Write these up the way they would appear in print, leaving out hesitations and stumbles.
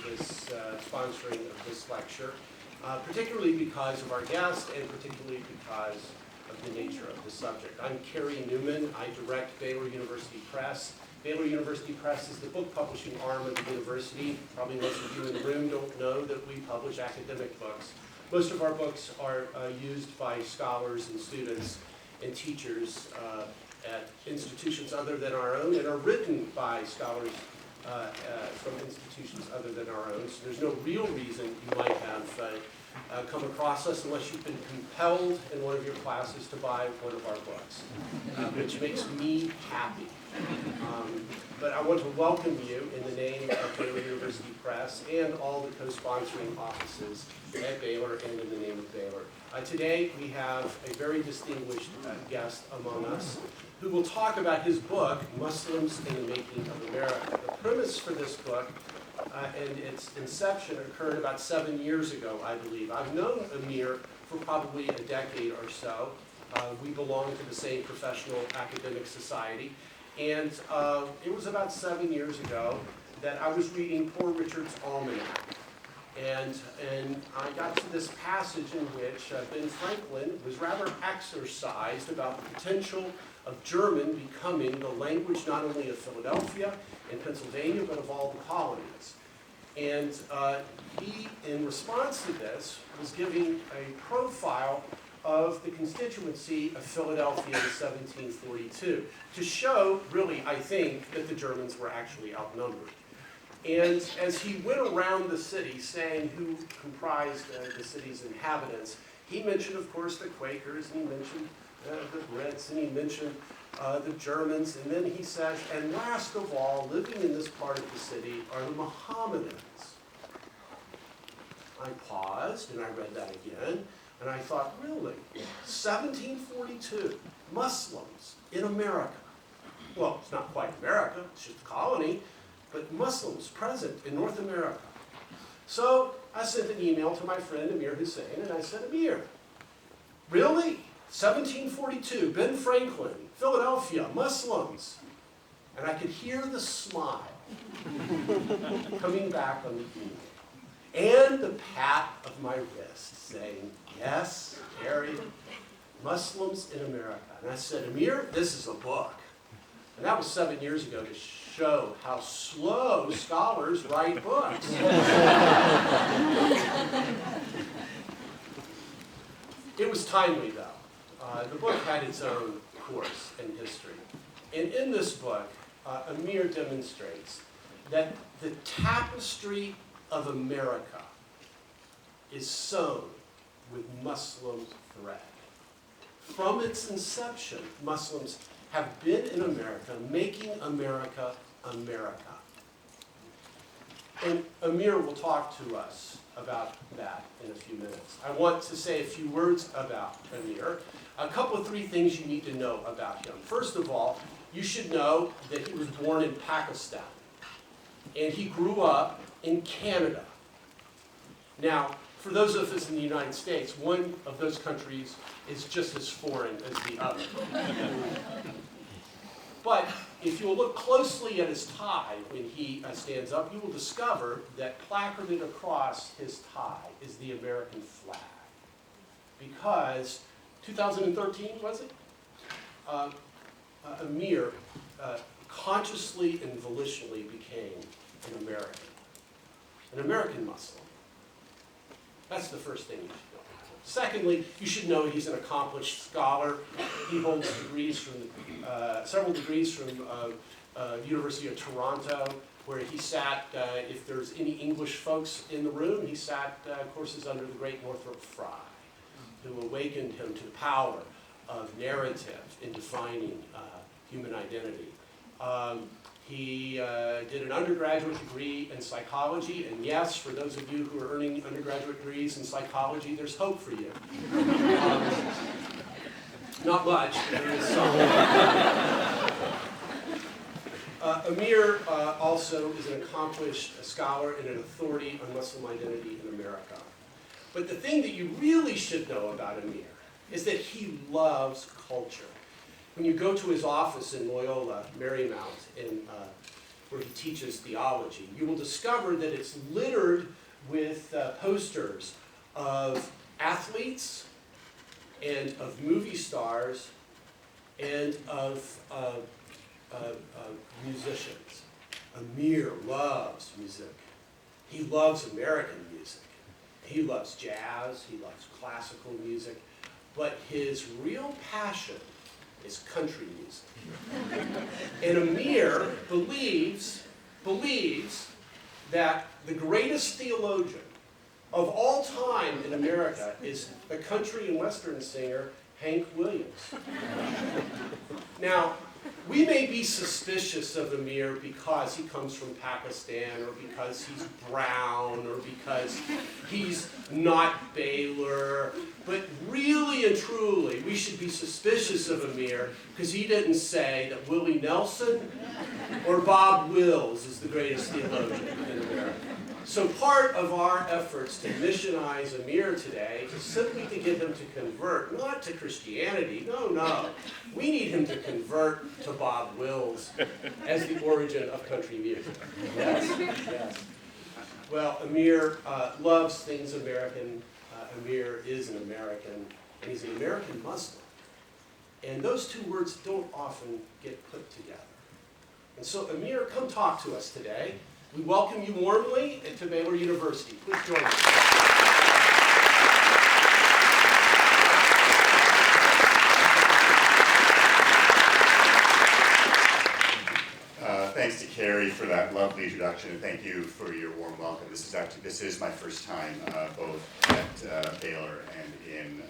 this sponsoring of this lecture, particularly because of our guest and particularly because of the nature of the subject. I'm Kerry Newman. I direct Baylor University Press. Baylor University Press is the book publishing arm of the university. Probably most of you in the room don't know that we publish academic books. Most of our books are used by scholars and students and teachers at institutions other than our own, and are written by scholars from institutions other than our own. So there's no real reason you might have come across us unless you've been compelled in one of your classes to buy one of our books, which makes me happy. But I want to welcome you in the name of Baylor University Press and all the co-sponsoring offices at Baylor and in the name of Baylor. Today we have a very distinguished guest among us who will talk about his book, Muslims in the Making of America. The premise for this book and its inception occurred about 7 years ago, I believe. I've known Amir for probably a decade or so. We belong to the same professional academic society. And it was about 7 years ago that I was reading Poor Richard's Almanac. And I got to this passage in which Ben Franklin was rather exercised about the potential of German becoming the language not only of Philadelphia and Pennsylvania, but of all the colonies. And he, in response to this, was giving a profile of the constituency of Philadelphia in 1742 to show, really, I think, that the Germans were actually outnumbered. And as he went around the city saying who comprised the city's inhabitants, he mentioned, of course, the Quakers, and he mentioned the Brits, and he mentioned the Germans, and then he says, and last of all, living in this part of the city are the Mohammedans. I paused, and I read that again, and I thought, really, 1742, Muslims in America. Well, it's not quite America, it's just a colony, but Muslims present in North America. So I sent an email to my friend Amir Hussain, and I said, Amir, really? 1742, Ben Franklin, Philadelphia, Muslims. And I could hear the smile coming back on the email, and the pat of my wrist saying, yes, Kerry, Muslims in America. And I said, Amir, this is a book. And that was 7 years ago to show how slow scholars write books. It was timely, though. The book had its own course and history. And in this book, Amir demonstrates that the tapestry of America is sewn with Muslim thread. From its inception, Muslims have been in America, making America America. And Amir will talk to us about that in a few minutes. I want to say a few words about Amir. A couple of 3 things you need to know about him. First of all, you should know that he was born in Pakistan, and he grew up in Canada. Now, for those of us in the United States, one of those countries is just as foreign as the other. But if you will look closely at his tie when he stands up, you will discover that placarded across his tie is the American flag. Because 2013, was it? Amir consciously and volitionally became an American Muslim. That's the first thing you should know. Secondly, you should know he's an accomplished scholar. He holds degrees from several degrees from University of Toronto, where he sat, if there's any English folks in the room, he sat courses under the great Northrop Frye, who awakened him to the power of narrative in defining human identity. He did an undergraduate degree in psychology, and yes, for those of you who are earning undergraduate degrees in psychology, there's hope for you. Not much, but there is some. Amir also is an accomplished scholar and an authority on Muslim identity in America. But the thing that you really should know about Amir is that he loves culture. When you go to his office in Loyola Marymount in where he teaches theology. You will discover that it's littered with posters of athletes and of movie stars and of musicians. Amir loves music. He loves American music. He loves jazz, he loves classical music, but his real passion is country music. And Amir believes that the greatest theologian of all time in America is the country and western singer Hank Williams. Now, we may be suspicious of Amir because he comes from Pakistan, or because he's brown, or because he's not Baylor, but really and truly, we should be suspicious of Amir because he didn't say that Willie Nelson or Bob Wills is the greatest theologian in America. So part of our efforts to missionize Amir today is simply to get him to convert, not to Christianity, no. We need him to convert to Bob Wills as the origin of country music. Yes. Well, Amir loves things American. Amir is an American, and he's an American Muslim. And those two words don't often get put together. And so, Amir, come talk to us today. We welcome you warmly to Baylor University. Please join us. Thanks to Carrie for that lovely introduction, and thank you for your warm welcome. This is my first time both at Baylor and in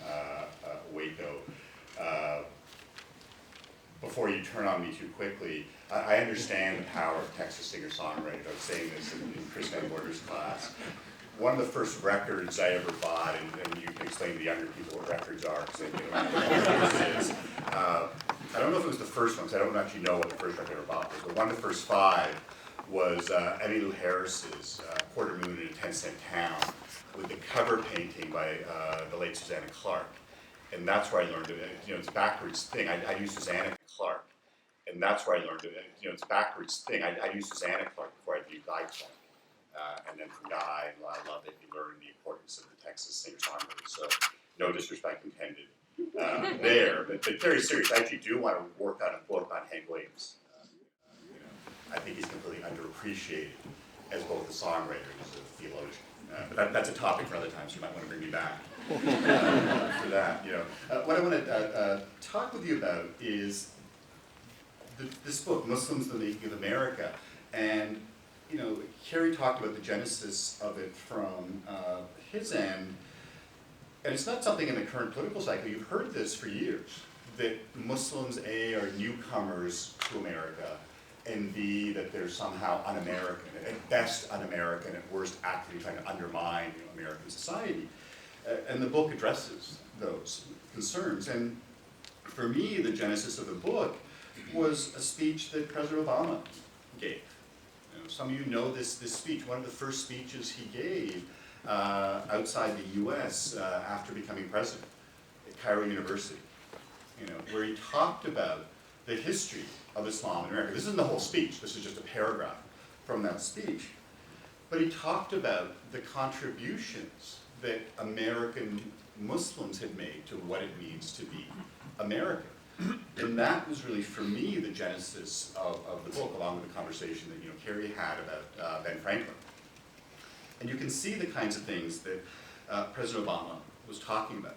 Waco. Before you turn on me too quickly, I understand the power of Texas singer-songwriter. I was saying this in Chris Van Border's class. One of the first records I ever bought, and you can explain to the younger people what records are, because they've been around for years, is, I don't know if it was the first one, because I don't actually know what the first record I ever bought was, but one of the first five was Emmylou Harris's Quarter Moon in a 10-Cent Town, with the cover painting by the late Susanna Clark. And that's where I learned it. It's a backwards thing. I used Susanna Clark, and that's where I learned it. It's a backwards thing. I used Susanna Clark before I viewed Guy Clark. And then from Guy, I love it, you learn the importance of the Texas singer-songwriters. So no disrespect intended there, but very serious. I actually do want to work on a book on Hank Williams. I think he's completely underappreciated as both a songwriter and as a theologian. But that's a topic for other times. You might want to bring me back for that. What I want to talk with you about is this book, Muslims, the Making of America. And Carrie talked about the genesis of it from his end, and it's not something in the current political cycle. You've heard this for years, that Muslims, A, are newcomers to America, and B, that they're somehow un-American, at best un-American, at worst actively trying to undermine American society. And the book addresses those concerns. And for me, the genesis of the book was a speech that President Obama gave. Some of you know this speech. One of the first speeches he gave outside the U.S. After becoming president at Cairo University, where he talked about the history of Islam in America. This isn't the whole speech. This is just a paragraph from that speech. But he talked about the contributions that American Muslims had made to what it means to be American. And that was really, for me, the genesis of the book, along with the conversation that Carrie had about Ben Franklin. And you can see the kinds of things that President Obama was talking about.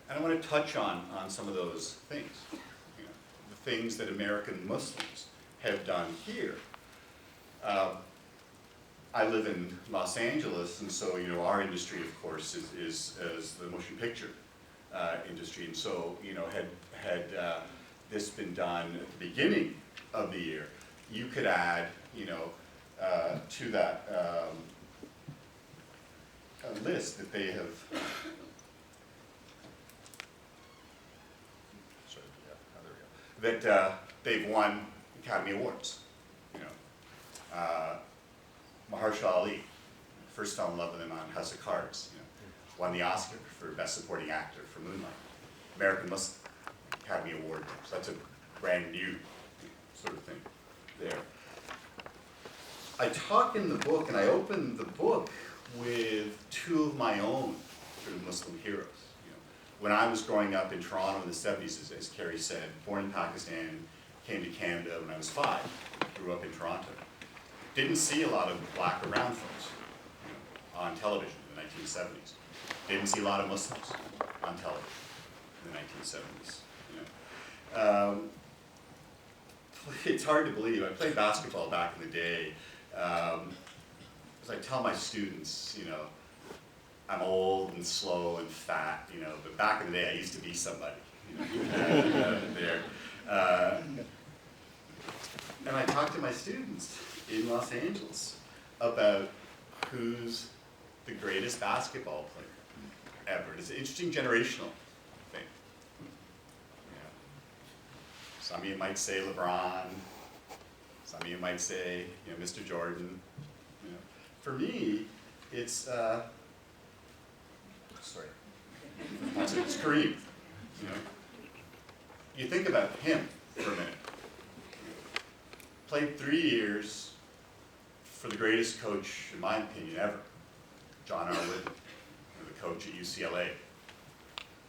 And I want to touch on some of those things. The things that American Muslims have done here. I live in Los Angeles, and so our industry, of course, is the motion picture industry. And so had this been done at the beginning of the year, you could add to that list that they have. That they've won Academy Awards. Mahershala Ali first fell in love with him on House of Cards. Won the Oscar for Best Supporting Actor for Moonlight. American Muslim Academy Award. So that's a brand new sort of thing there. I talk in the book, and I open the book with two of my own sort of Muslim heroes. You know, when I was growing up in Toronto in the 70s, as Carrie said, born in Pakistan, came to Canada when I was 5, grew up in Toronto. Didn't see a lot of black or brown folks, you know, on television in the 1970s. Didn't see a lot of Muslims on television in the 1970s. You know. It's hard to believe. I played basketball back in the day. As I tell my students, you know, I'm old and slow and fat, you know, but back in the day I used to be somebody, you know, there. And I talk to my students in Los Angeles about who's the greatest basketball player ever. It's an interesting generational thing. Yeah. Some of you might say LeBron. Some of you might say, you know, Mr. Jordan. You know. For me, it's it's Kareem. You know. You think about him for a minute. Played 3 years for the greatest coach, in my opinion, ever, John R. Wooden, the coach at UCLA.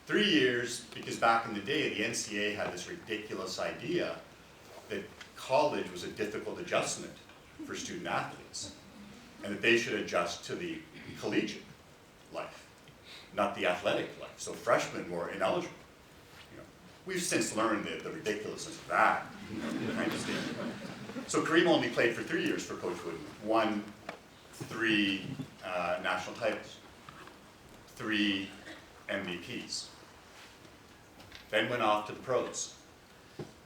3 years because back in the day, the NCAA had this ridiculous idea that college was a difficult adjustment for student athletes, and that they should adjust to the collegiate life, not the athletic life. So freshmen were ineligible. You know, we've since learned the ridiculousness of that kind of thing. So Kareem only played for 3 years for Coach Wooden, won 3 national titles, 3 MVPs, then went off to the pros.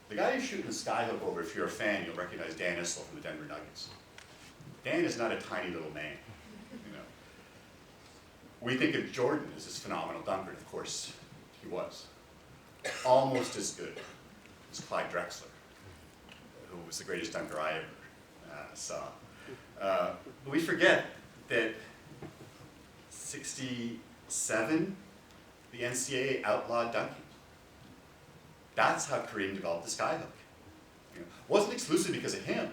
The guy who's shooting the skyhook over, if you're a fan, you'll recognize Dan Issel from the Denver Nuggets. Dan is not a tiny little man, you know. We think of Jordan as this phenomenal dunker, and of course he was. Almost as good as Clyde Drexler, who was the greatest dunker I ever saw. But we forget that 67, the NCAA outlawed dunking. That's how Kareem developed the skyhook. You know, wasn't exclusive because of him,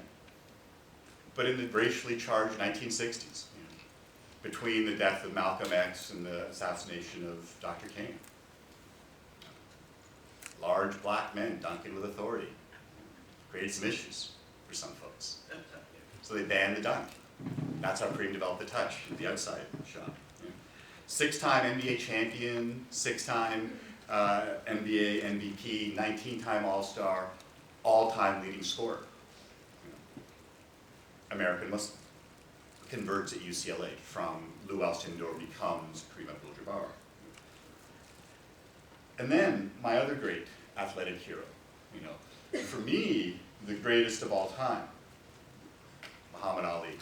but in the racially charged 1960s, you know, between the death of Malcolm X and the assassination of Dr. King. Large black men dunking with authority. Created some issues for some folks. So they banned the dunk. That's how Kareem developed the touch, the outside shot. You know. 6-time NBA champion, 6-time NBA MVP, 19-time All-Star, all-time leading scorer. You know. American Muslim. Converts at UCLA from Lou Alcindor becomes Kareem Abdul-Jabbar. And then my other great athletic hero, you know, for me, the greatest of all time, Muhammad Ali.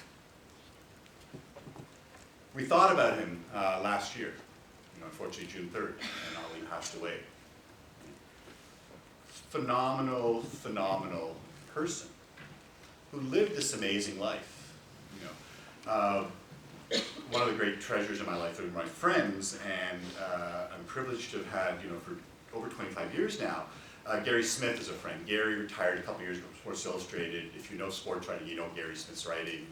We thought about him last year, you know, unfortunately June 3rd, and Ali passed away. Phenomenal, phenomenal person who lived this amazing life. You know, one of the great treasures in my life are my friends, and I'm privileged to have had, you know, for over 25 years now, Gary Smith is a friend. Gary retired a couple years ago from Sports Illustrated. If you know sports writing, you know Gary Smith's writing.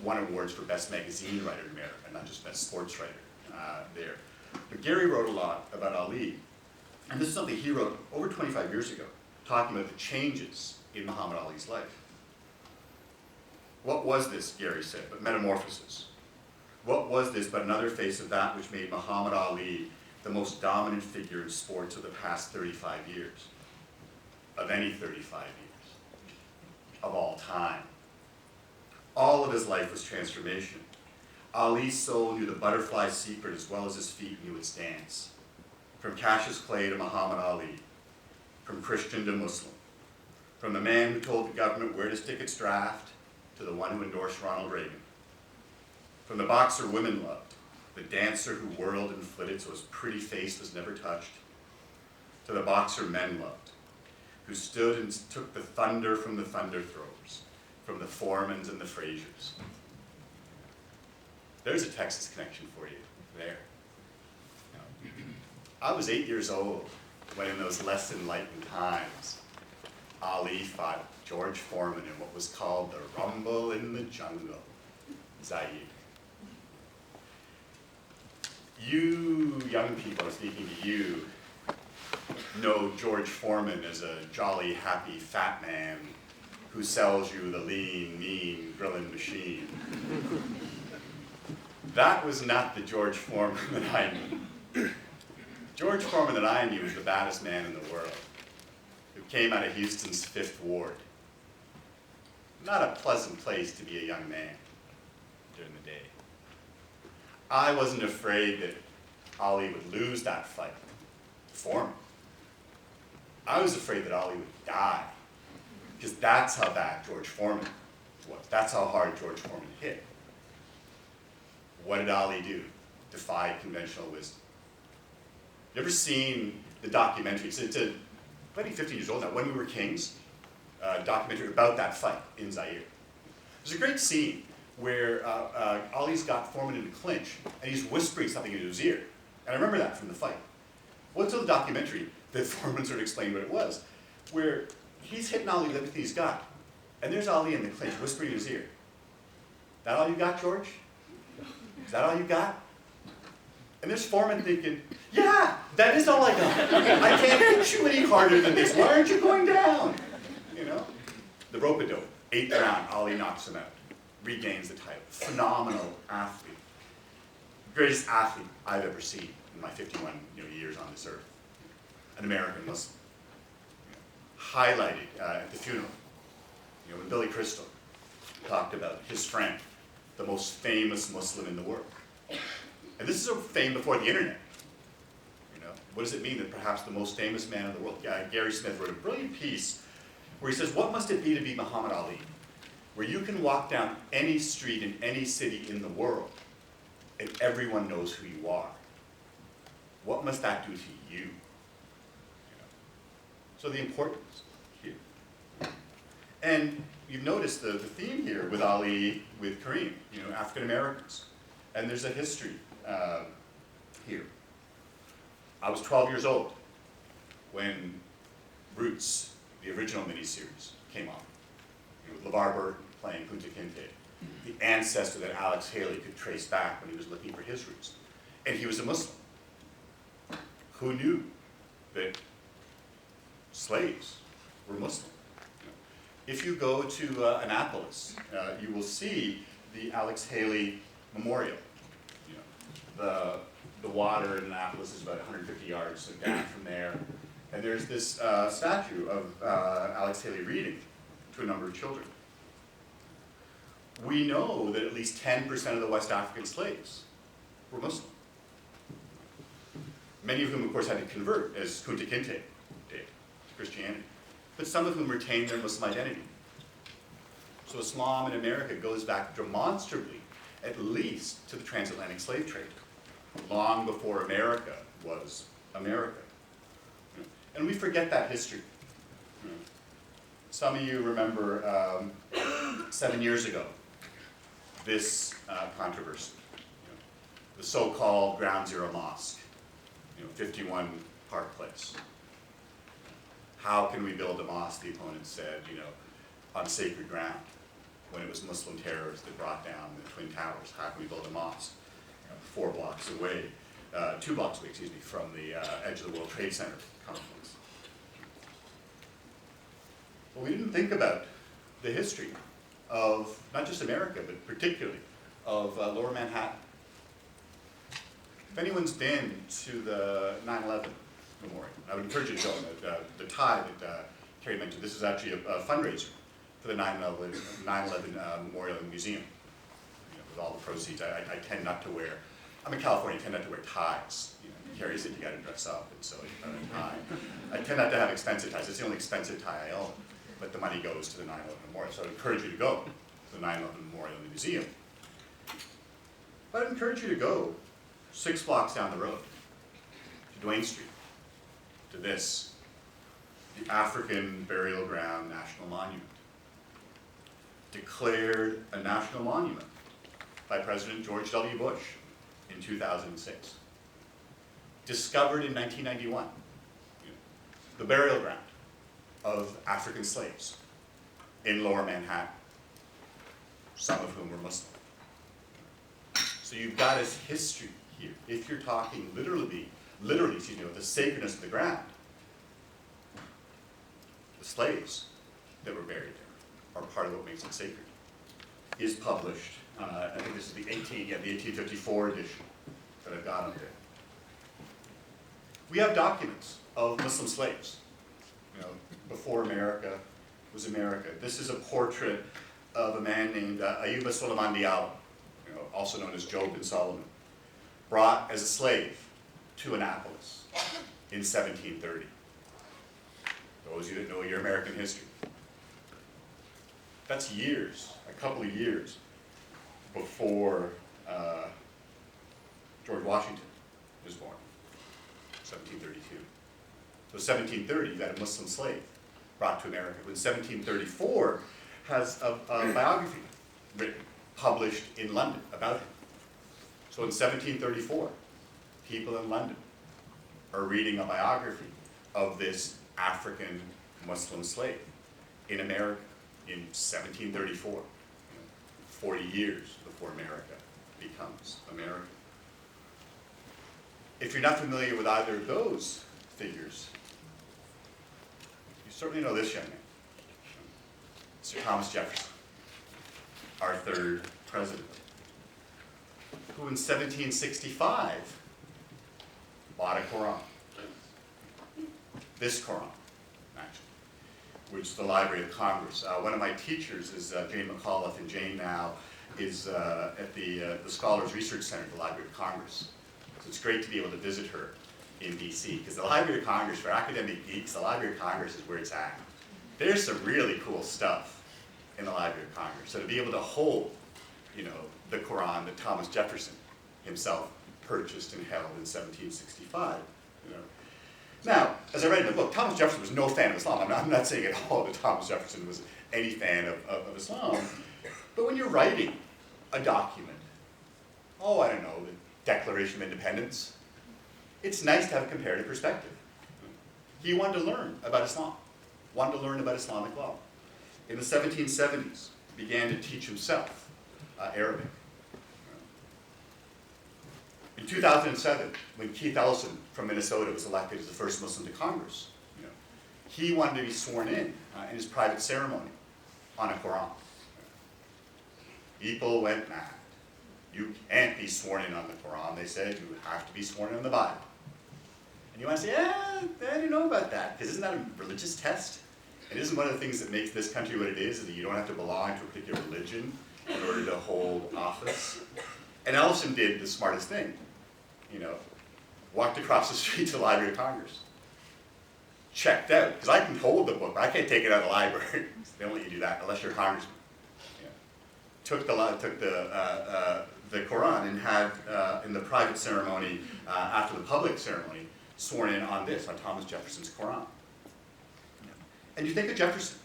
Won awards for Best Magazine Writer in America, not just Best Sports Writer there. But Gary wrote a lot about Ali. And this is something he wrote over 25 years ago, talking about the changes in Muhammad Ali's life. What was this, Gary said, but metamorphosis? What was this but another face of that which made Muhammad Ali the most dominant figure in sports of the past 35 years? Of any 35 years. Of all time. All of his life was transformation. Ali's soul knew the butterfly's secret as well as his feet knew its dance. From Cassius Clay to Muhammad Ali. From Christian to Muslim. From the man who told the government where to stick its draft to the one who endorsed Ronald Reagan. From the boxer women loved, the dancer who whirled and flitted so his pretty face was never touched, to the boxer men loved, who stood and took the thunder from the thunder throwers, from the Foremans and the Fraziers. There's a Texas connection for you there. I was 8 years old when in those less enlightened times, Ali fought George Foreman in what was called the Rumble in the Jungle, Zaire. You young people, I'm speaking to you, know George Foreman as a jolly, happy, fat man who sells you the lean, mean grilling machine. That was not the George Foreman that I knew. George Foreman that I knew was the baddest man in the world, who came out of Houston's 5th Ward. Not a pleasant place to be a young man during the day. I wasn't afraid that Ollie would lose that fight to Foreman. I was afraid that Ollie would die, because that's how bad George Foreman was. That's how hard George Foreman hit. What did Ollie do? Defy conventional wisdom. You ever seen the documentary? It's maybe 15 years old now, When We Were Kings, documentary about that fight in Zaire. There's a great scene where Ollie's got Foreman in a clinch, and he's whispering something into his ear. And I remember that from the fight. What's in the documentary that Foreman sort of explained what it was, where he's hitting Ollie with everything he's got, and there's Ollie in the clinch whispering in his ear. That all you got, George? Is that all you got? And there's Foreman thinking, yeah, that is all I got. I can't hit you any harder than this. Why aren't you going down? You know? The rope-a-dope, 8th round, Ollie knocks him out, regains the title. Phenomenal athlete. Greatest athlete I've ever seen in my 51 years on this earth. An American Muslim. Highlighted at the funeral. When Billy Crystal talked about his friend, the most famous Muslim in the world. And this is a fame before the internet. What does it mean that perhaps the most famous man in the world? Gary Smith wrote a brilliant piece where he says, what must it be to be Muhammad Ali? Where you can walk down any street in any city in the world and everyone knows who you are. What must that do to you? So the importance here. And you've noticed the theme here with Ali, with Kareem, African Americans. And there's a history here. I was 12 years old when Roots, the original miniseries, came on. With LeVar Burton playing Kunta Kinte, the ancestor that Alex Haley could trace back when he was looking for his roots. And he was a Muslim. Who knew that slaves were Muslim? If you go to Annapolis, you will see the Alex Haley Memorial. The water in Annapolis is about 150 yards down from there. And there's this statue of Alex Haley reading to a number of children. We know that at least 10% of the West African slaves were Muslim. Many of whom, of course, had to convert, as Kunta Kinte did, to Christianity. But some of whom retained their Muslim identity. So Islam in America goes back demonstrably, at least, to the transatlantic slave trade, long before America was America. And we forget that history. Some of you remember 7 years ago, this controversy, the so-called Ground Zero Mosque, 51 Park Place. How can we build a mosque, the opponents said, on sacred ground, when it was Muslim terrorists that brought down the Twin Towers? How can we build a mosque 4 blocks away, 2 blocks away, excuse me, from the edge of the World Trade Center complex? Well, we didn't think about the history of not just America, but particularly of Lower Manhattan. If anyone's been to the 9/11 memorial, I would encourage you to go. The tie that Carrie mentioned, this is actually a fundraiser for the 9/11 Memorial and Museum. With all the proceeds, I tend not to wear, I'm in California, I tend not to wear ties. Carrie said you got to dress up, and so you got a tie. I tend not to have expensive ties. It's the only expensive tie I own. But the money goes to the 9/11 Memorial. So I encourage you to go to the 9/11 Memorial and the Museum. But I encourage you to go 6 blocks down the road to Duane Street, to this, the African Burial Ground National Monument. Declared a national monument by President George W. Bush in 2006. Discovered in 1991, the burial ground of African slaves. in Lower Manhattan, some of whom were Muslim. So you've got his history here. If you're talking literally, with the sacredness of the ground, the slaves that were buried there are part of what makes it sacred. Is published, I think this is the 1854 edition that I've got on there. We have documents of Muslim slaves, before America was America. This is a portrait of a man named Ayuba Suleiman Diallo, also known as Job bin Solomon, brought as a slave to Annapolis in 1730. Those of you that know your American history. That's years, a couple of years before George Washington was born, 1732. So 1730, you got a Muslim slave brought to America. In 1734, has a biography written, published in London about him. So in 1734, people in London are reading a biography of this African Muslim slave in America in 1734, 40 years before America becomes America. If you're not familiar with either of those figures, you certainly know this young man, Sir Thomas Jefferson, our third president, who in 1765 bought a Quran. This Quran, actually, which is the Library of Congress. One of my teachers is Jane McAuliffe, and Jane now is at the Scholars Research Center at the Library of Congress. So it's great to be able to visit her in DC, because the Library of Congress, for academic geeks, the Library of Congress is where it's at. There's some really cool stuff in the Library of Congress. So to be able to hold, the Quran that Thomas Jefferson himself purchased and held in 1765, Now, as I read in the book, Thomas Jefferson was no fan of Islam. I'm not saying at all that Thomas Jefferson was any fan of Islam. But when you're writing a document, I don't know, the Declaration of Independence, it's nice to have a comparative perspective. He wanted to learn about Islam, wanted to learn about Islamic law. In the 1770s, began to teach himself Arabic. In 2007, when Keith Ellison from Minnesota was elected as the first Muslim to Congress, he wanted to be sworn in his private ceremony on a Quran. People went mad. You can't be sworn in on the Quran. They said you have to be sworn in on the Bible. And you want to say, I don't know about that, because isn't that a religious test? And isn't one of the things that makes this country what it is that you don't have to belong to a particular religion in order to hold office? And Ellison did the smartest thing. Walked across the street to the Library of Congress, checked out, because I can hold the book, but I can't take it out of the library. They don't let you do that unless you're a congressman. Took the Quran and had, in the private ceremony, after the public ceremony, sworn in on Thomas Jefferson's Quran. And you think of Jefferson,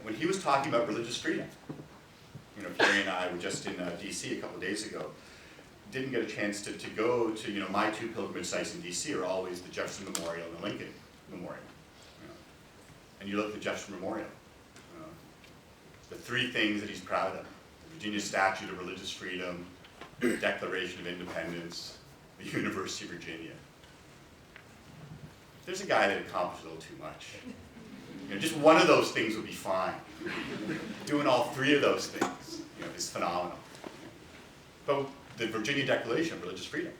when he was talking about religious freedom. Carrie and I were just in DC a couple of days ago. Didn't get a chance to go to, my two pilgrimage sites in DC are always the Jefferson Memorial and the Lincoln Memorial. And you look at the Jefferson Memorial, the three things that he's proud of: the Virginia Statute of Religious Freedom, the Declaration of Independence, the University of Virginia. There's a guy that accomplished a little too much. Just one of those things would be fine. Doing all three of those things, is phenomenal. But the Virginia Declaration of Religious Freedom,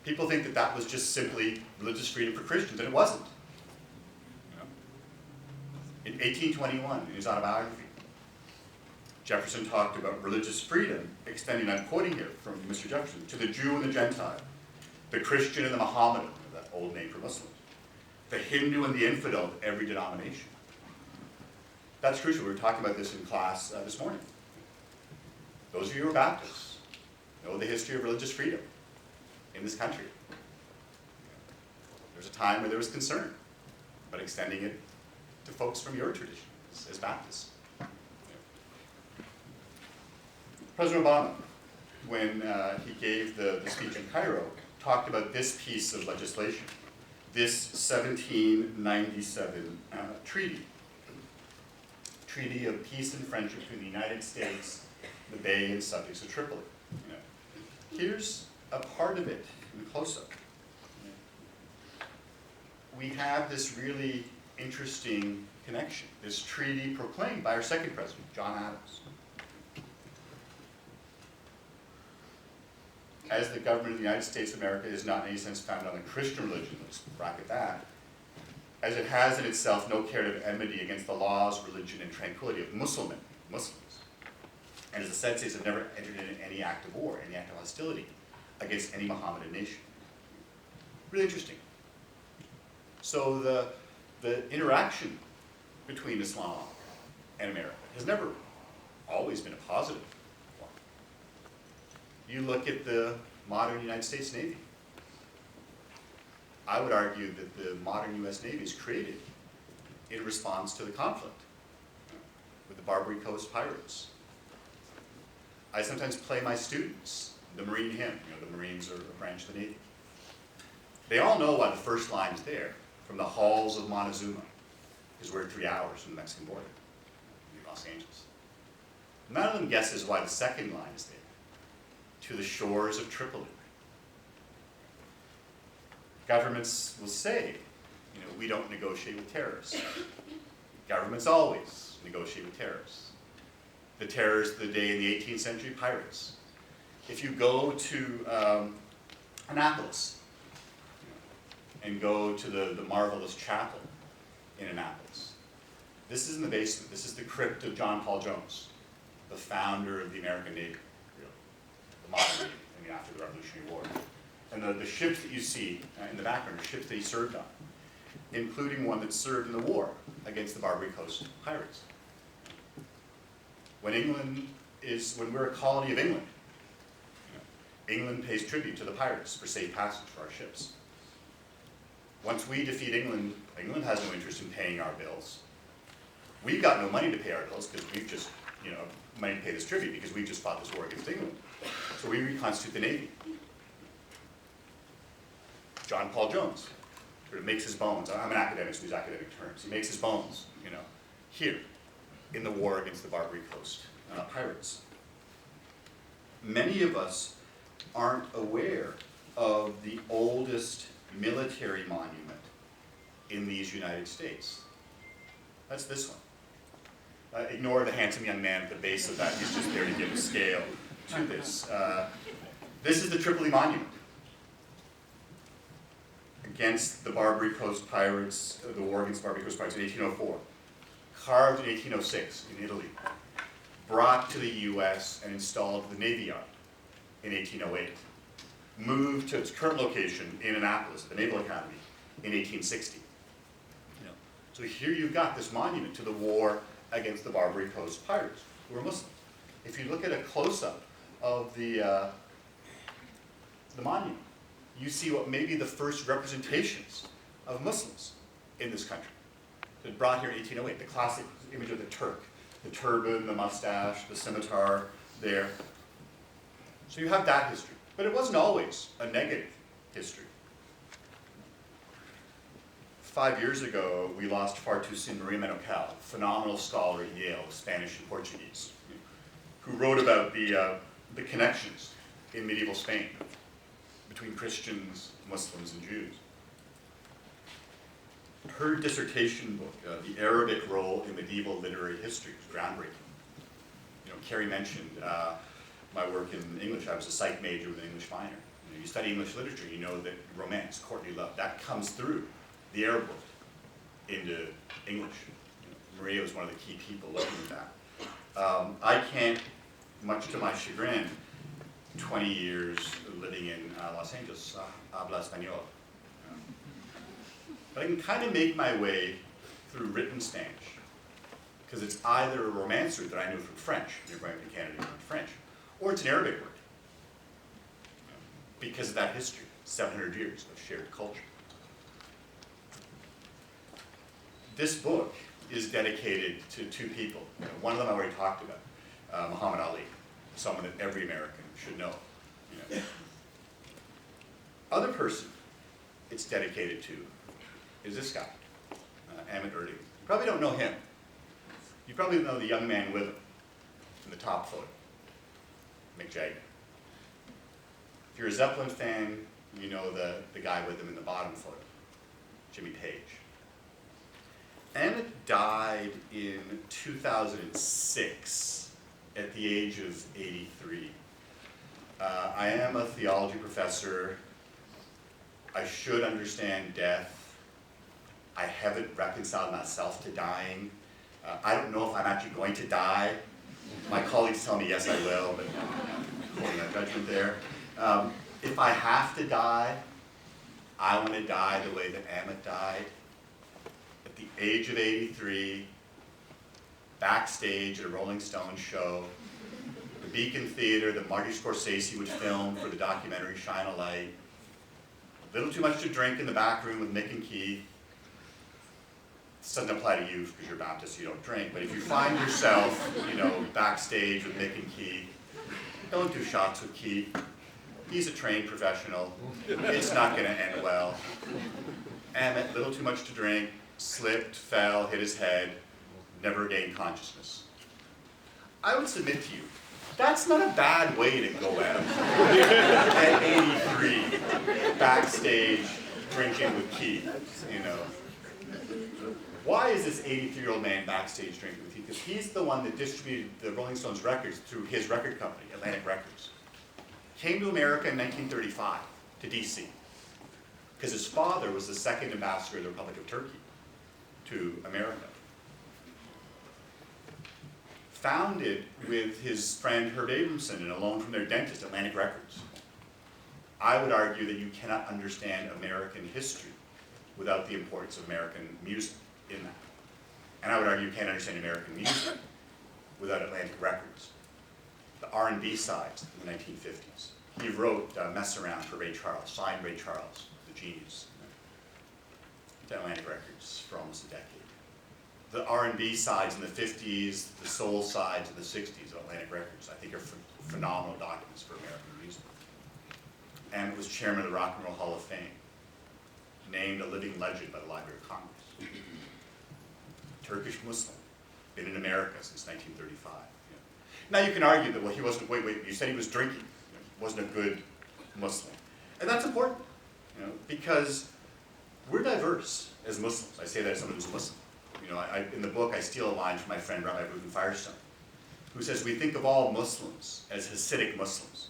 people think that that was just simply religious freedom for Christians, and it wasn't. In 1821, in his autobiography, Jefferson talked about religious freedom extending, I'm quoting here from Mr. Jefferson, to the Jew and the Gentile, the Christian and the Mohammedan, that old name for Muslims, the Hindu and the infidel of every denomination. That's crucial. We were talking about this in class this morning. Those of you who are Baptists know the history of religious freedom in this country. There's a time where there was concern about extending it to folks from your tradition as Baptists. President Obama, when he gave the speech in Cairo, talked about this piece of legislation, this 1797 treaty, treaty of peace and friendship between the United States, the Bay, and subjects of Tripoli. You know, here's a part of it in close-up. We have this really interesting connection, this treaty proclaimed by our second president, John Adams. As the government of the United States of America is not in any sense founded on the Christian religion, let's bracket that, as it has in itself no character of enmity against the laws, religion, and tranquility of Muslims, and as the said states have never entered into any act of war, any act of hostility against any Mohammedan nation. Really interesting. So the interaction between Islam and America has never always been a positive one. You look at the modern United States Navy. I would argue that the modern US Navy is created in response to the conflict with the Barbary Coast pirates. I sometimes play my students the Marine hymn. You know, the Marines are a branch of the Navy. They all know why the first line is there. From the halls of Montezuma, because we're 3 hours from the Mexican border in Los Angeles. None of them guesses why the second line is there. To the shores of Tripoli. Governments will say, you know, we don't negotiate with terrorists. Governments always negotiate with terrorists. The terrorists of the day in the 18th century, pirates. If you go to Annapolis, and go to the marvelous chapel in Annapolis. This is in the basement. This is the crypt of John Paul Jones, the founder of the American Navy, really, the modern Navy, I mean, after the Revolutionary War. And the ships that you see in the background are ships that he served on, including one that served in the war against the Barbary Coast pirates. When we're a colony of England, you know, England pays tribute to the pirates for safe passage for our ships. Once we defeat England, England has no interest in paying our bills. We've got no money to pay our bills because we've just, you know, money to pay this tribute because we've just fought this war against England. So we reconstitute the Navy. John Paul Jones sort of makes his bones. I'm an academic, so these academic terms. He makes his bones, you know, here in the war against the Barbary Coast pirates. Many of us aren't aware of the oldest military monument in these United States. That's this one. Ignore the handsome young man at the base of that. He's just there to give a scale to this. This is the Tripoli Monument against the Barbary Coast pirates, the war against the Barbary Coast pirates in 1804. Carved in 1806 in Italy. Brought to the US and installed to the Navy Yard in 1808. Moved to its current location in Annapolis, the Naval Academy, in 1860. You know, so here you've got this monument to the war against the Barbary Coast pirates, who were Muslims. If you look at a close-up of the monument, you see what may be the first representations of Muslims in this country. It was brought here in 1808, the classic image of the Turk, the turban, the mustache, the scimitar there. So you have that history. But it wasn't always a negative history. 5 years ago, we lost far too soon Maria Menocal, phenomenal scholar at Yale, Spanish and Portuguese, who wrote about the connections in medieval Spain between Christians, Muslims, and Jews. Her dissertation book, The Arabic Role in Medieval Literary History, was groundbreaking. You know, Carrie mentioned my work in English. I was a psych major with an English minor. You know, you study English literature, you know that romance, courtly love, that comes through the Arab world into English. You know, Maria was one of the key people looking at that. I can't, much to my chagrin, 20 years living in Los Angeles, habla español. But I can kind of make my way through written Spanish, because it's either a romance root that I knew from French, you're going to Canada, you learn French, or it's an Arabic word, because of that history, 700 years of shared culture. This book is dedicated to two people. You know, one of them I already talked about, Muhammad Ali, someone that every American should know. You know. Other person it's dedicated to is this guy, Amir Hussain. You probably don't know him. You probably know the young man with him in the top photo, Mick Jagger. If you're a Zeppelin fan, you know the guy with him in the bottom photo, Jimmy Page. Emmett died in 2006 at the age of 83. I am a theology professor. I should understand death. I haven't reconciled myself to dying. I don't know if I'm actually going to die. My colleagues tell me yes, I will, but I'm holding a judgment there. If I have to die, I want to die the way that Emmett died. At the age of 83, backstage at a Rolling Stones show, the Beacon Theater that Marty Scorsese would film for the documentary Shine a Light, a little too much to drink in the back room with Mick and Keith. This doesn't apply to you because you're Baptist, you don't drink, but if you find yourself, backstage with Mick and Keith, don't do shots with Keith. He's a trained professional. It's not going to end well. Emmett, little too much to drink, slipped, fell, hit his head, never gained consciousness. I would submit to you, that's not a bad way to go out at 83, backstage, drinking with Keith, Why is this 83-year-old man backstage drinking with Keith? Because he's the one that distributed the Rolling Stones records through his record company, Atlantic Records. Came to America in 1935, to DC, because his father was the second ambassador of the Republic of Turkey to America. Founded with his friend Herb Abramson and a loan from their dentist, Atlantic Records. I would argue that you cannot understand American history without the importance of American music in that. And I would argue you can't understand American music without Atlantic Records. The R&B sides in the 1950s. He wrote Mess Around for Ray Charles, signed Ray Charles, the genius, to Atlantic Records for almost a decade. The R&B sides in the 50s, the soul sides in the 60s of Atlantic Records, I think are phenomenal documents for American music. And was chairman of the Rock and Roll Hall of Fame, named a living legend by the Library of Congress. Turkish Muslim, been in America since 1935. Now you can argue that, well, he wasn't, wait, you said he was drinking. He wasn't a good Muslim. And that's important, because we're diverse as Muslims. I say that as someone who's a Muslim. In the book, I steal a line from my friend Rabbi Reuben Firestone, who says we think of all Muslims as Hasidic Muslims,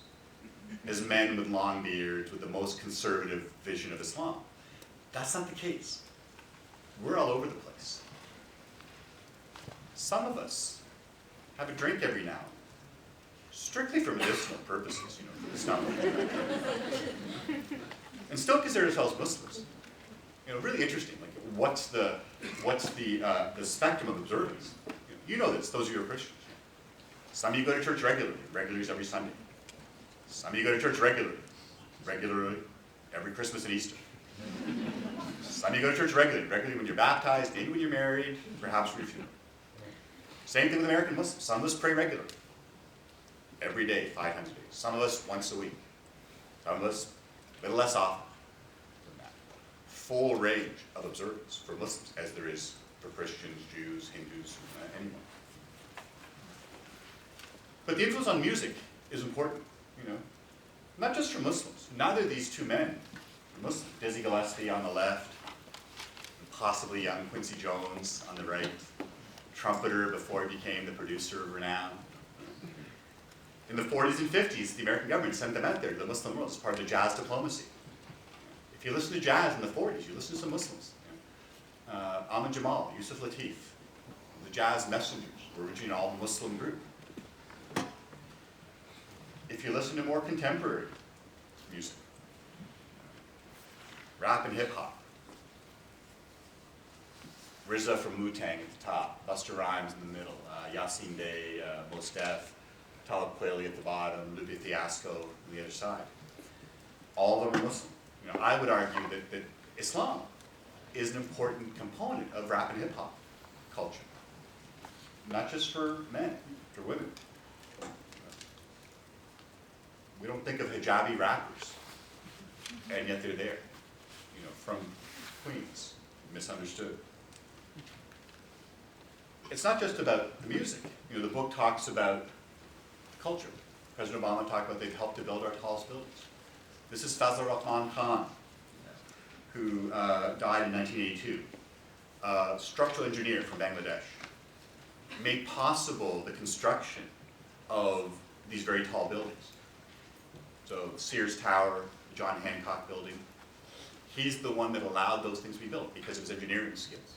as men with long beards, with the most conservative vision of Islam. That's not the case. We're all over the place. Some of us have a drink every now and then, strictly for medicinal purposes, it's not and still consider ourselves Muslims. Really interesting. Like, what's the spectrum of observance? You know this. Those of you who are Christians. Some of you go to church regularly. Regularly is every Sunday. Some of you go to church regularly every Christmas and Easter. Some of you go to church regularly when you're baptized, maybe when you're married, perhaps for your funeral. Same thing with American Muslims. Some of us pray regularly. Every day, 5 times a day. Some of us once a week. Some of us a little less often than that. Full range of observance for Muslims, as there is for Christians, Jews, Hindus, anyone. But the influence on music is important, Not just for Muslims. Neither of these two men are Muslims. Dizzy Gillespie on the left, and possibly young Quincy Jones on the right. Trumpeter before he became the producer of renown. In the 40s and 50s, the American government sent them out there to the Muslim world as part of the jazz diplomacy. If you listen to jazz in the 40s, you listen to some Muslims. Ahmad Jamal, Yusuf Lateef, the Jazz Messengers were originally all a Muslim group. If you listen to more contemporary music, rap and hip hop, RZA from Wu-Tang at the top, Busta Rhymes in the middle, Yasin Bey, Mos Def, Talib Kweli at the bottom, Lupe Fiasco on the other side. All of them are Muslim. I would argue that Islam is an important component of rap and hip hop culture. Not just for men, for women. We don't think of hijabi rappers, and yet they're there, from Queens, misunderstood. it's not just about the music. You know, the book talks about culture. President Obama talked about they've helped to build our tallest buildings. This is Fazlur Rahman Khan, who died in 1982, structural engineer from Bangladesh, made possible the construction of these very tall buildings. So the Sears Tower, the John Hancock building, he's the one that allowed those things to be built because of his engineering skills,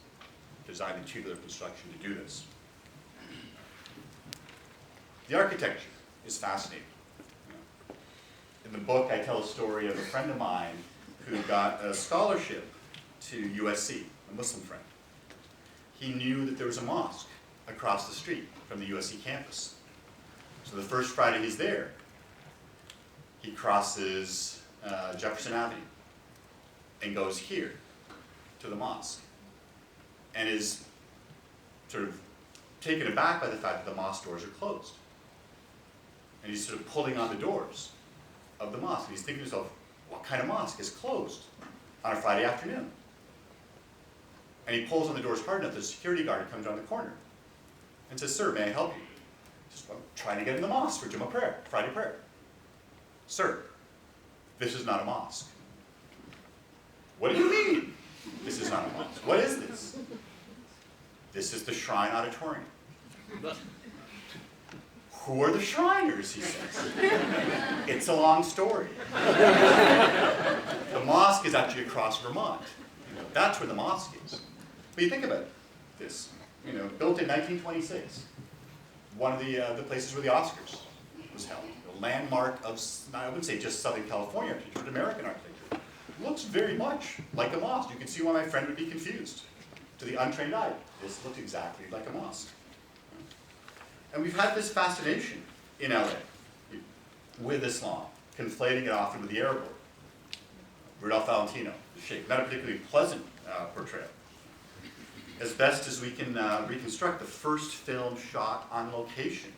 design and tubular construction to do this. The architecture is fascinating. In the book, I tell a story of a friend of mine who got a scholarship to USC, a Muslim friend. He knew that there was a mosque across the street from the USC campus. So the first Friday he's there, he crosses Jefferson Avenue and goes here to the mosque and is sort of taken aback by the fact that the mosque doors are closed. And he's sort of pulling on the doors of the mosque. And he's thinking to himself, what kind of mosque is closed on a Friday afternoon? And he pulls on the doors hard enough that the security guard comes around the corner and says, sir, may I help you? He says, well, I'm trying to get in the mosque for Jummah prayer, Friday prayer. Sir, this is not a mosque. What do you mean, this is not a mosque? What is this? This is the Shrine Auditorium. Who are the Shriners, he says. It's a long story. The mosque is actually across Vermont. You know, that's where the mosque is. But you think about this, you know, built in 1926, one of the places where the Oscars was held. A landmark of, I wouldn't say just Southern California architecture, but American architecture. Looks very much like a mosque. You can see why my friend would be confused. To the untrained eye, this looks exactly like a mosque. And we've had this fascination in LA with Islam, conflating it often with the Arab world. Rudolph Valentino, the Sheikh, not a particularly pleasant portrayal. As best as we can reconstruct, the first film shot on location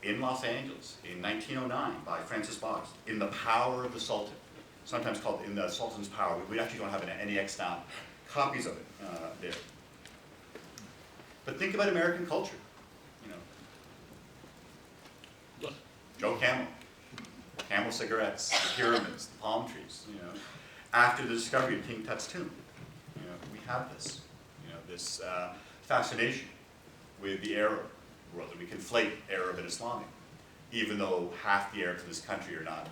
in Los Angeles in 1909 by Francis Boggs, In the Power of the Sultan, sometimes called In the Sultan's Power. We actually don't have an NEX now, copies of it there. But think about American culture. Joe Camel cigarettes, the pyramids, the palm trees, you know. After the discovery of King Tut's tomb, you know, we have this, you know, this fascination with the Arab world, and we conflate Arab and Islamic, even though half the Arabs in this country are not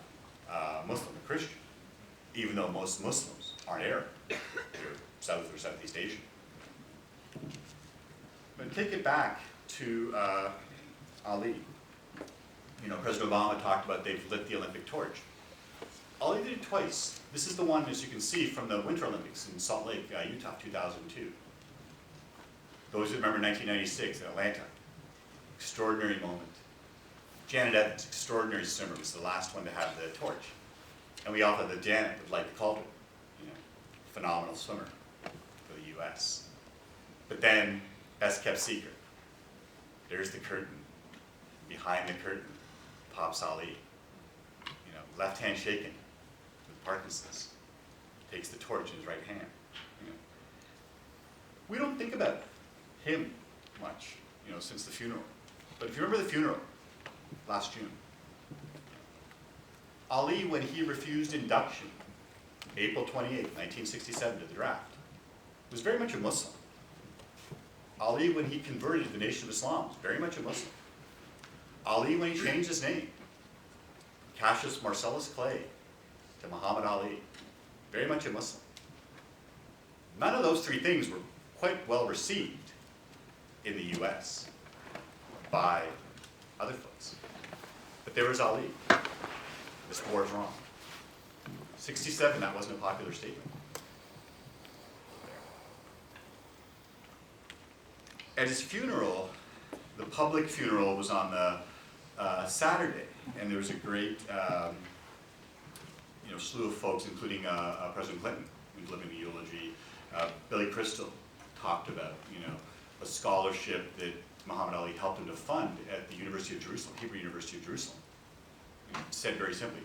Muslim or Christian, even though most Muslims aren't Arab, they're South or Southeast Asian. But take it back to Ali. You know, President Obama talked about they've lit the Olympic torch. Ali did it twice. This is the one, as you can see, from the Winter Olympics in Salt Lake, Utah, 2002. Those who remember 1996 in Atlanta, extraordinary moment. Janet Evans, extraordinary swimmer, was the last one to have the torch. And we all thought that Janet would light the cauldron, you know, phenomenal swimmer for the US. But then, best kept secret. There's the curtain. Behind the curtain pops Ali, you know, left hand shaken with Parkinson's, takes the torch in his right hand. You know. We don't think about him much, you know, since the funeral. But if you remember the funeral last June, Ali, when he refused induction, April 28, 1967, to the draft, was very much a Muslim. Ali, when he converted to the Nation of Islam, was very much a Muslim. Ali, when he changed his name, Cassius Marcellus Clay to Muhammad Ali, very much a Muslim. None of those three things were quite well received in the US by other folks. But there was Ali. This war is wrong. 67, that wasn't a popular statement. At his funeral, the public funeral was on the Saturday, and there was a great you know, slew of folks, including President Clinton, who delivered the eulogy. Billy Crystal talked about, you know, a scholarship that Muhammad Ali helped him to fund at the University of Jerusalem, Hebrew University of Jerusalem. He said very simply,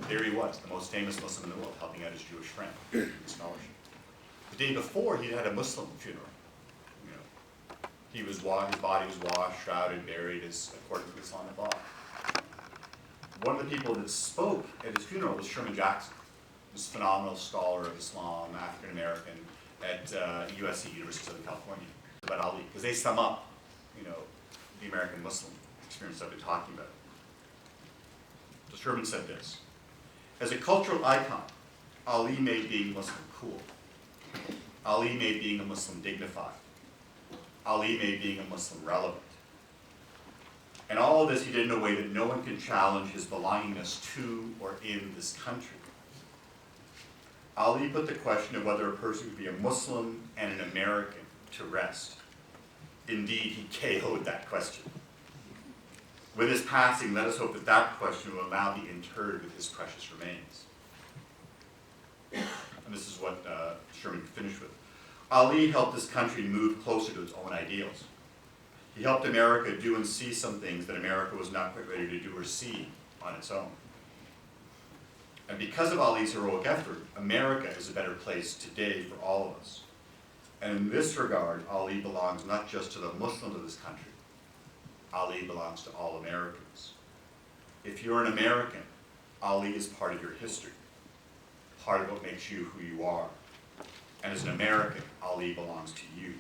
there he was, the most famous Muslim in the world, helping out his Jewish friend in scholarship. The day before, he had a Muslim funeral. You know, His body was washed, shrouded, buried as according to Islamic law. One of the people that spoke at his funeral was Sherman Jackson, this phenomenal scholar of Islam, African American, at USC, University of Southern California, about Ali, because they sum up, the American Muslim experience I've been talking about. So Sherman said this: as a cultural icon, Ali made being Muslim cool. Ali made being a Muslim dignified. Ali made being a Muslim relevant. And all of this he did in a way that no one could challenge his belongingness to or in this country. Ali put the question of whether a person could be a Muslim and an American to rest. Indeed, he KO'd that question. With his passing, let us hope that that question will now be interred with his precious remains. And this is what Sherman finished with. Ali helped this country move closer to its own ideals. He helped America do and see some things that America was not quite ready to do or see on its own. And because of Ali's heroic effort, America is a better place today for all of us. And in this regard, Ali belongs not just to the Muslims of this country. Ali belongs to all Americans. If you're an American, Ali is part of your history, part of what makes you who you are. And as an American, Ali belongs to you.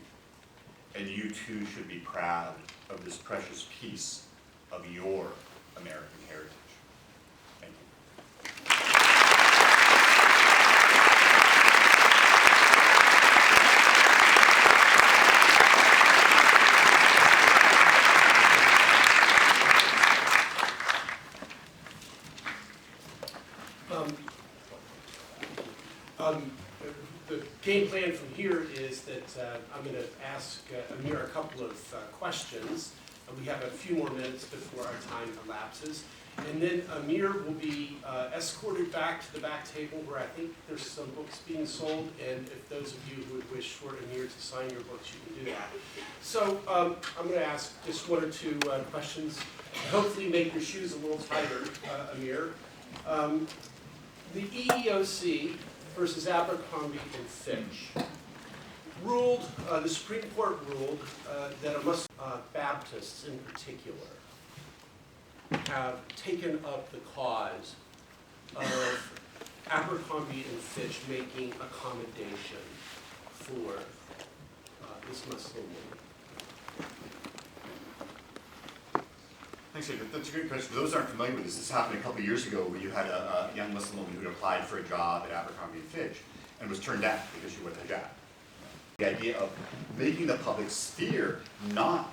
And you too should be proud of this precious piece of your American heritage. Thank you. The game plan from here is that I'm going to ask Amir a couple of questions. We have a few more minutes before our time elapses. And then Amir will be escorted back to the back table where I think there's some books being sold. And if those of you who would wish for Amir to sign your books, you can do that. So I'm going to ask just one or two questions. Hopefully make your shoes a little tighter, Amir. The EEOC versus Abercrombie and Fitch ruled, the Supreme Court ruled that Baptists in particular have taken up the cause of Abercrombie and Fitch making accommodation for this Muslim woman. Thanks, David. That's a great question. For those who aren't familiar with this, this happened a couple of years ago where you had a young Muslim woman who had applied for a job at Abercrombie & Fitch and was turned down because she wore the hijab. The idea of making the public sphere not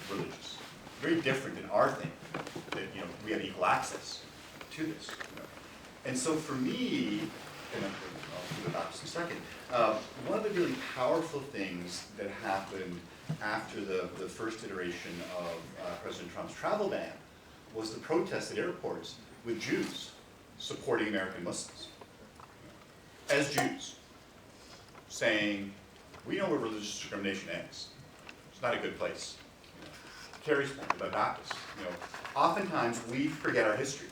religious, very different in our thing, that we have equal access to this. And so for me, and I'll do the Baptist in a second, one of the really powerful things that happened after the first iteration of President Trump's travel ban was the protests at airports with Jews supporting American Muslims. As Jews, saying, we know where religious discrimination ends. It's not a good place. Carrie's point about Baptists. Oftentimes we forget our history.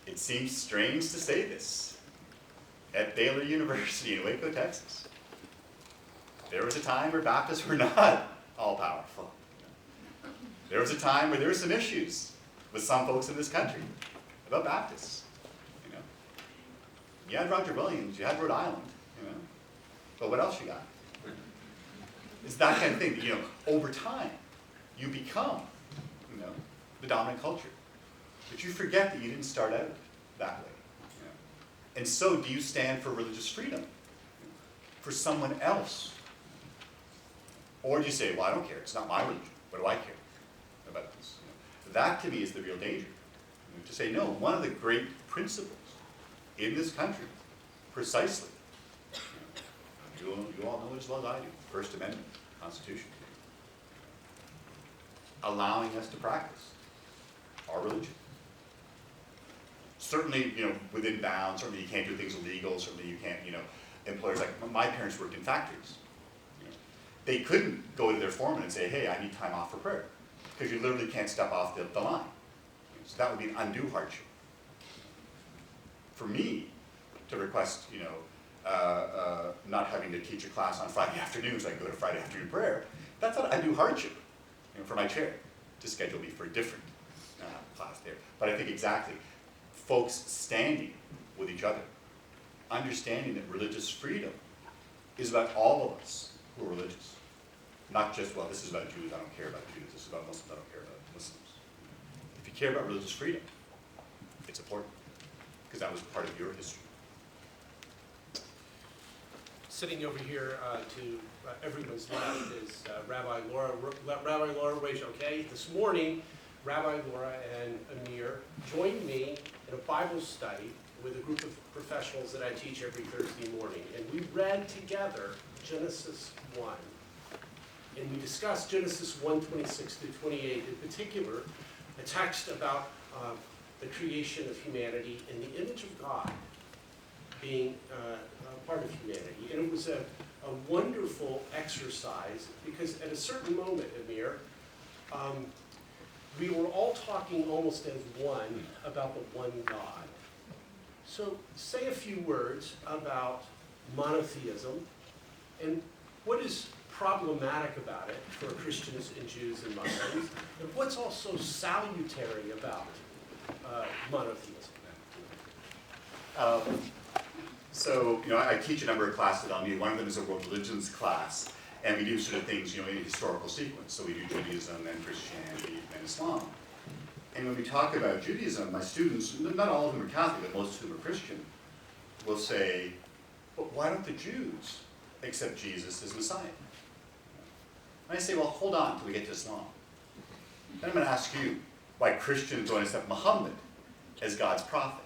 It seems strange to say this. At Baylor University in Waco, Texas, there was a time where Baptists were not all-powerful. There was a time where there were some issues with some folks in this country about Baptists. You had Roger Williams, you had Rhode Island, but what else you got? It's that kind of thing that, over time, you become, the dominant culture. But you forget that you didn't start out that way. And so, do you stand for religious freedom for someone else? Or do you say, well, I don't care, it's not my religion, what do I care about this? That, to me, is the real danger. To say, no, one of the great principles in this country, precisely, you all know it as well as I do, First Amendment, Constitution, allowing us to practice our religion. Certainly, within bounds, certainly you can't do things illegal, certainly you can't, employers, like my parents worked in factories. They couldn't go to their foreman and say, hey, I need time off for prayer, because you literally can't step off the line. So that would be an undue hardship. For me, to request, not having to teach a class on Friday afternoons, I go to Friday afternoon prayer. That's what I do hardship, for my chair to schedule me for a different class there. But I think exactly, folks standing with each other, understanding that religious freedom is about all of us who are religious. Not just, well, this is about Jews, I don't care about Jews. This is about Muslims, I don't care about Muslims. If you care about religious freedom, it's important, because that was part of your history. Sitting over here to everyone's left is Rabbi Laura. Rabbi Laura Rachel, okay? This morning, Rabbi Laura and Amir joined me in a Bible study with a group of professionals that I teach every Thursday morning. And we read together Genesis 1. And we discussed Genesis 1:26 to 28, in particular, a text about the creation of humanity in the image of God being a part of humanity. And it was a wonderful exercise because at a certain moment, Amir, we were all talking almost as one about the one God. So say a few words about monotheism and what is problematic about it for Christians and Jews and Muslims, and what's also salutary about monotheism. So, I teach a number of classes at LMU. One of them is a world religions class, and we do sort of things, in a historical sequence. So we do Judaism, then Christianity, then Islam. And when we talk about Judaism, my students, not all of them are Catholic, but most of them are Christian, will say, but why don't the Jews accept Jesus as Messiah? And I say, well, hold on until we get to Islam. Then I'm going to ask you why Christians don't accept Muhammad as God's prophet.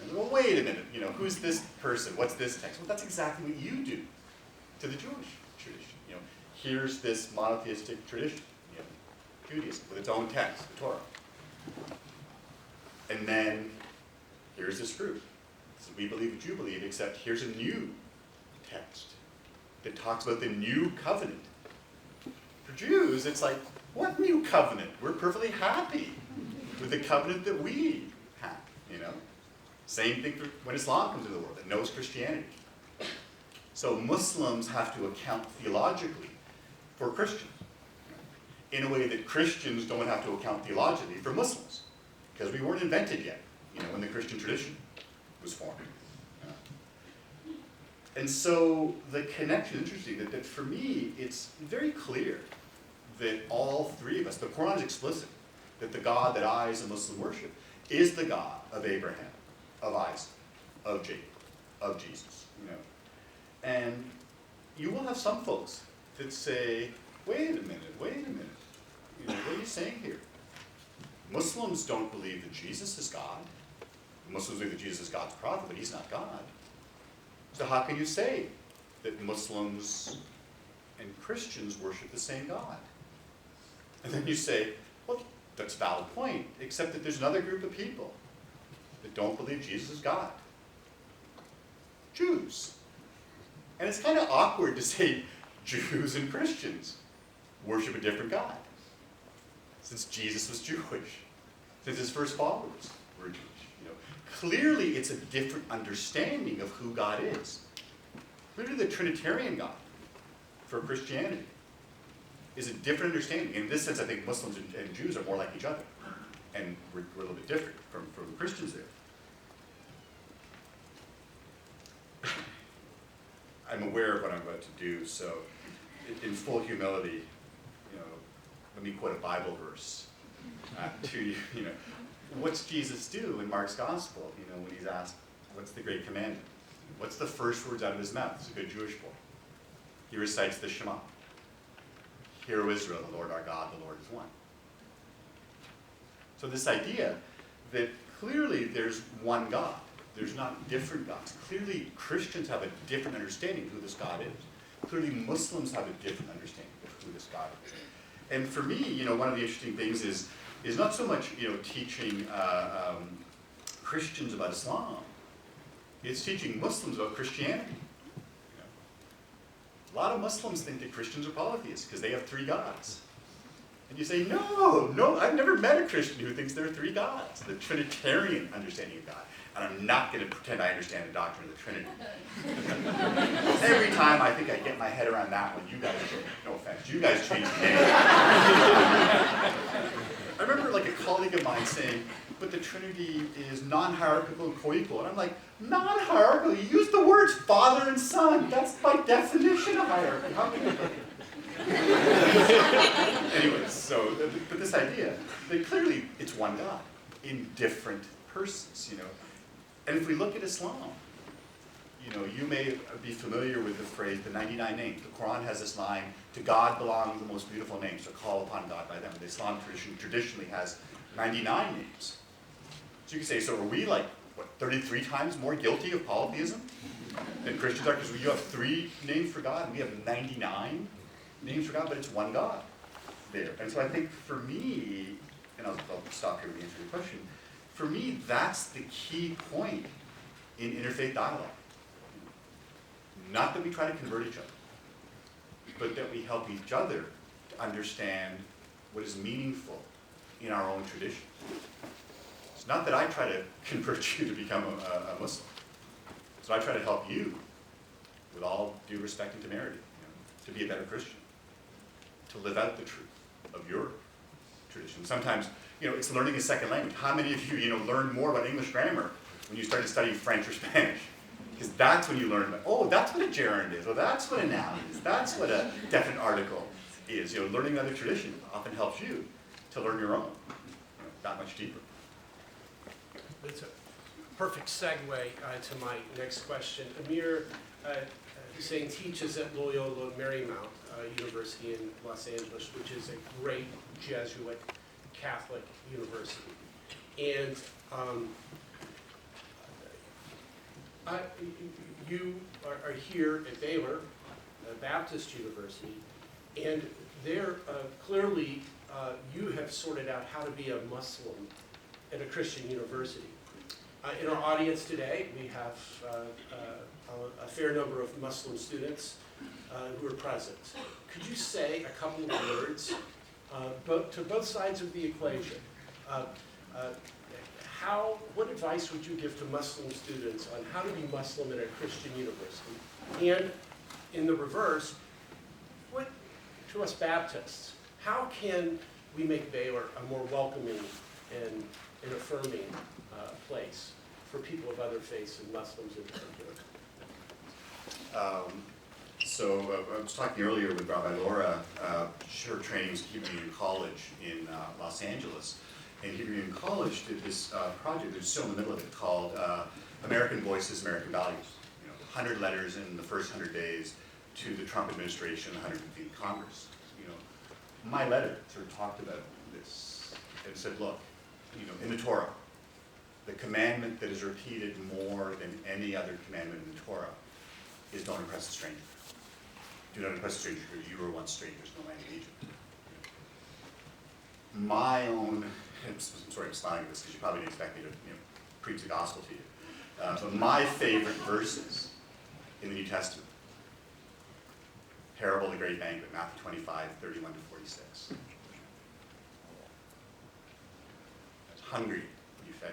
And, well, wait a minute, who's this person? What's this text? Well, that's exactly what you do to the Jewish tradition. Here's this monotheistic tradition, Judaism, with its own text, the Torah. And then here's this group. So we believe what you believe, except here's a new text that talks about the new covenant. For Jews, it's like, what new covenant? We're perfectly happy with the covenant that we have, Same thing for when Islam comes into the world, that knows Christianity. So Muslims have to account theologically for Christians in a way that Christians don't have to account theologically for Muslims, because we weren't invented yet, when the Christian tradition was formed. And so the connection, interesting, that for me, it's very clear that all three of us, the Quran is explicit, that the God that I as a Muslim worship is the God of Abraham, of Isaac, of Jacob, of Jesus, And you will have some folks that say, wait a minute, what are you saying here? Muslims don't believe that Jesus is God. Muslims believe that Jesus is God's prophet, but he's not God. So how can you say that Muslims and Christians worship the same God? And then you say, well, that's a valid point, except that there's another group of people that don't believe Jesus is God. Jews. And it's kind of awkward to say Jews and Christians worship a different God, since Jesus was Jewish, since his first followers were Jewish. Clearly it's a different understanding of who God is. Clearly the Trinitarian God for Christianity is a different understanding. In this sense, I think Muslims and Jews are more like each other, and we're a little bit different from Christians there. I'm aware of what I'm about to do, so in full humility, let me quote a Bible verse to you. What's Jesus do in Mark's gospel? When he's asked, what's the great commandment? What's the first words out of his mouth? He's a good Jewish boy. He recites the Shema. Hear, O Israel, the Lord our God, the Lord is one. So this idea that clearly there's one God. There's not different gods. Clearly Christians have a different understanding of who this God is. Clearly Muslims have a different understanding of who this God is. And for me, one of the interesting things is not so much, teaching Christians about Islam. It's teaching Muslims about Christianity. A lot of Muslims think that Christians are polytheists because they have three gods. And you say, no, I've never met a Christian who thinks there are three gods, the Trinitarian understanding of God. And I'm not going to pretend I understand the doctrine of the Trinity. Every time I think I get my head around that one, you guys, no offense, you guys change the game. I remember like a colleague of mine saying, but the Trinity is non-hierarchical and co-equal. And I'm like, non-hierarchical? You use the words Father and Son. That's by definition a hierarchy. How can you... Anyways, so, but this idea that clearly it's one God in different persons, you know. And if we look at Islam, you know, you may be familiar with the phrase, the 99 names. The Quran has this line, to God belong the most beautiful names, so call upon God by them. The Islam tradition traditionally has 99 names. So you can say, so are we like, what, 33 times more guilty of polytheism than Christians are? Because you have 3 names for God, and we have 99 names for God, but it's one God there. And so I think for me, and I'll stop here and answer your question, for me, that's the key point in interfaith dialogue. Not that we try to convert each other, but that we help each other to understand what is meaningful in our own tradition. It's not that I try to convert you to become a Muslim. So I try to help you, with all due respect and temerity, to be a better Christian, to live out the truth of your tradition. Sometimes, it's learning a second language. How many of you, learned more about English grammar when you started studying French or Spanish? Because that's when you learn about, oh, that's what a gerund is, or that's what a noun is, that's what a definite article is. Learning another tradition often helps you to learn your own, that much deeper. It's a perfect segue to my next question. Amir Hussain teaches at Loyola Marymount University in Los Angeles, which is a great Jesuit Catholic university. And you are here at Baylor, Baptist University, and there clearly you have sorted out how to be a Muslim at a Christian university. In our audience today, we have a fair number of Muslim students who are present. Could you say a couple of words to both sides of the equation? What advice would you give to Muslim students on how to be Muslim at a Christian university? And in the reverse, what to us Baptists, how can we make Baylor a more welcoming and affirming place for people of other faiths and Muslims in particular? I was talking earlier with Rabbi Laura. Her training was at Hebrew Union College in Los Angeles. And Hebrew Union College did this project, they're still in the middle of it, called American Voices, American Values. 100 letters in the first 100 days to the Trump administration, the 115th Congress. My letter sort of talked about this and said, look, in the Torah, the commandment that is repeated more than any other commandment in the Torah is don't oppress the stranger. Do not oppress the stranger, because you were once strangers in the land of Egypt. My own, I'm sorry I'm smiling at this because you probably didn't expect me to preach the gospel to you. But my favorite verses in the New Testament, parable of the great banquet, Matthew 25, 31 to 46. Hungry, you fed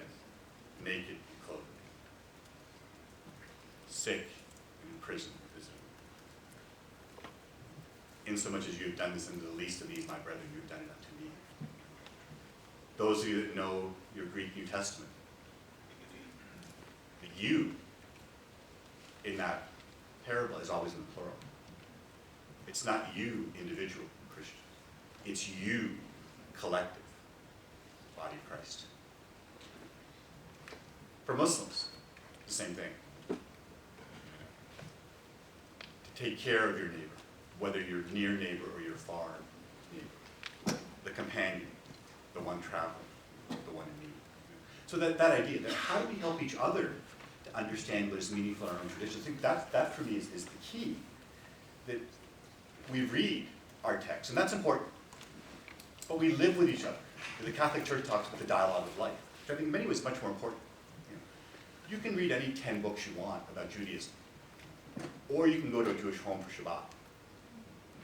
me. Naked, you clothed me. Sick, in prison, visited me. Insomuch as you have done this unto the least of these, my brethren, you have done it unto me. Those of you that know your Greek New Testament, the you in that parable is always in the plural. It's not you, individual Christian. It's you, collective, body of Christ. For Muslims, the same thing. To take care of your neighbor, whether you're near neighbor or you're far neighbor. The companion, the one traveling, the one in need. So that idea, that how do we help each other to understand what is meaningful in our own tradition? I think that for me is the key. That we read our text, and that's important, but we live with each other. The Catholic Church talks about the dialogue of life, which I think in many ways is much more important. You can read any 10 books you want about Judaism, or you can go to a Jewish home for Shabbat.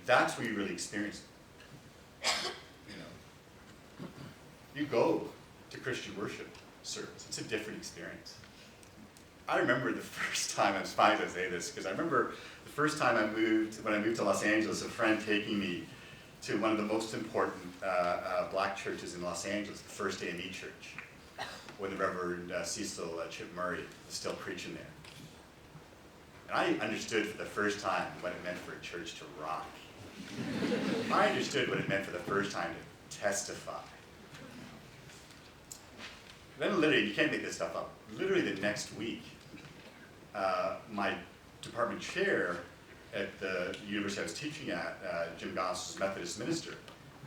That's where you really experience it. You go to Christian worship service. It's a different experience. I remember the first time, I'm fine to say this, because I remember the first time when I moved to Los Angeles, a friend taking me to one of the most important black churches in Los Angeles, the First AME Church, when the Reverend Cecil Chip Murray was still preaching there. And I understood for the first time what it meant for a church to rock. I understood what it meant for the first time to testify. Then literally, you can't make this stuff up, literally the next week, my department chair at the university I was teaching at, Jim Goss's Methodist minister,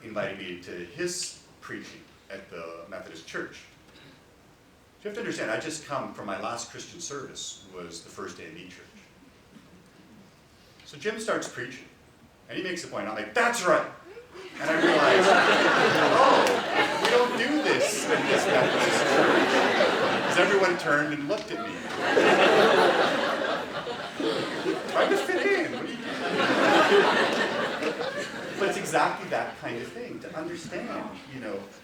invited me to his preaching at the Methodist church. You have to understand, I just come from my last Christian service was the First AME church. So Jim starts preaching, and he makes a point, and I'm like, that's right. And I realized, oh, we don't do this in this Methodist church. Because everyone turned and looked at me. Trying to fit in, what are you doing? But it's exactly that kind of thing, to understand,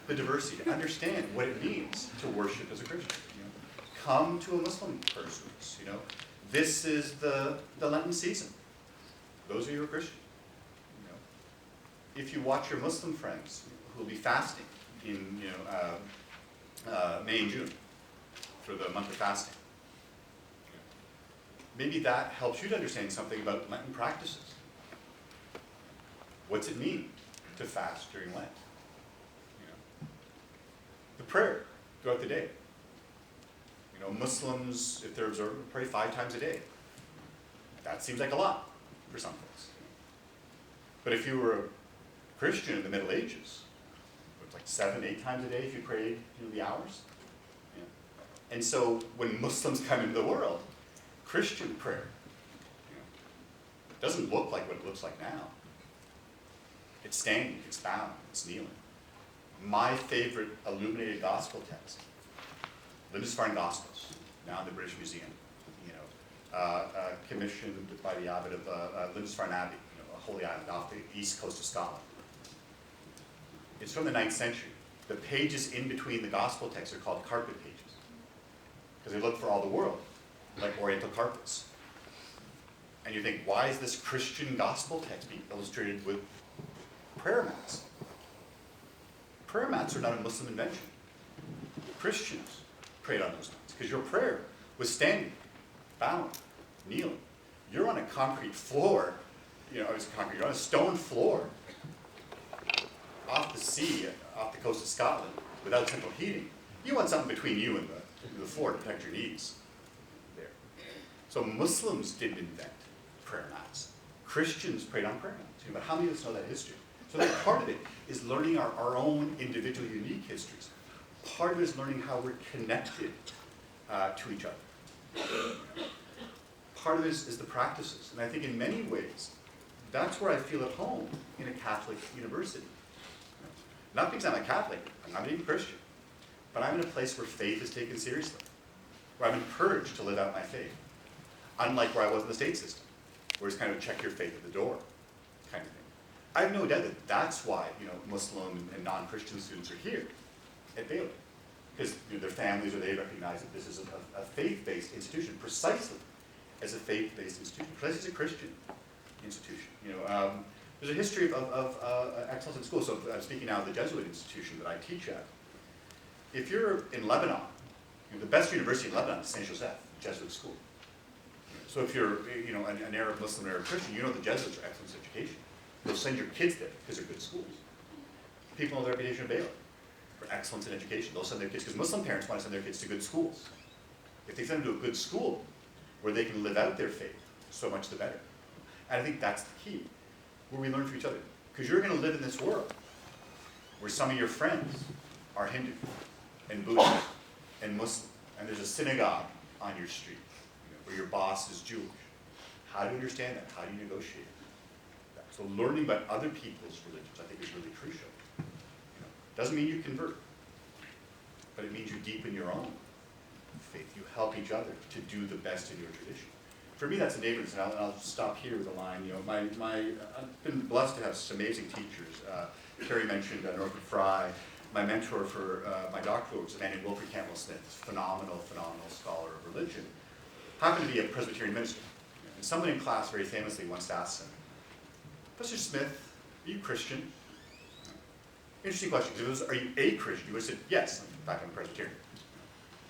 the diversity, to understand what it means to worship as a Christian. Come to a Muslim service, This is the Lenten season. Those are your Christians. If you watch your Muslim friends who will be fasting in May and June for the month of fasting, maybe that helps you to understand something about Lenten practices. What's it mean to fast during Lent? The prayer throughout the day. Muslims, if they're observant, pray 5 times a day. That seems like a lot for some folks. But if you were a Christian in the Middle Ages, it was like 7, 8 times a day if you prayed the hours. And so when Muslims come into the world, Christian prayer doesn't look like what it looks like now. It's standing, it's bowing, it's kneeling. My favorite illuminated gospel text, Lindisfarne Gospels, now in the British Museum, commissioned by the abbot of Lindisfarne Abbey, a holy island off the east coast of Scotland. It's from the 9th century. The pages in between the gospel texts are called carpet pages, because they look for all the world, like oriental carpets. And you think, why is this Christian gospel text being illustrated with prayer mats? Prayer mats are not a Muslim invention. Christians prayed on those mats, because your prayer was standing, bowing, kneeling. You're on a concrete floor, you're on a stone floor, off the sea, off the coast of Scotland, without central heating. You want something between you and the floor to protect your knees. There. So Muslims didn't invent prayer mats. Christians prayed on prayer mats. But how many of us know that history? So that part of it is learning our own individual, unique histories. Part of it is learning how we're connected to each other. Part of it is the practices. And I think in many ways, that's where I feel at home in a Catholic university. Not because I'm a Catholic, I'm not even Christian, but I'm in a place where faith is taken seriously, where I'm encouraged to live out my faith. Unlike where I was in the state system, where it's kind of check your faith at the door kind of thing. I have no doubt that that's why Muslim and non-Christian students are here at Baylor, because their families or they recognize that this is a faith-based institution, precisely as a faith-based institution, precisely as a Christian institution. There's a history of excellence in school. So I'm speaking now of the Jesuit institution that I teach at. If you're in Lebanon, the best university in Lebanon is Saint Joseph, Jesuit school. So if you're an Arab Muslim, Arab Christian, the Jesuits are excellence in education. They'll send your kids there because they're good schools. People know the reputation of Baylor for excellence in education. They'll send their kids, because Muslim parents want to send their kids to good schools. If they send them to a good school where they can live out their faith, so much the better. And I think that's the key, where we learn from each other. Because you're going to live in this world where some of your friends are Hindu and Buddhist and Muslim, and there's a synagogue on your street where your boss is Jewish. How do you understand that? How do you negotiate that? So learning about other people's religions, I think, is really crucial. Doesn't mean you convert, but it means you deepen your own faith. You help each other to do the best in your tradition. For me, that's enablement, and I'll stop here with a line. I've been blessed to have some amazing teachers. Carrie mentioned Northwood Fry, my mentor for my doctoral was a man named Wilfred Campbell Smith, phenomenal scholar of religion, happened to be a Presbyterian minister. And someone in class very famously once asked him, Professor Smith, are you Christian? Interesting question, because it was, are you a Christian? He would have said, yes, in fact, I'm Presbyterian.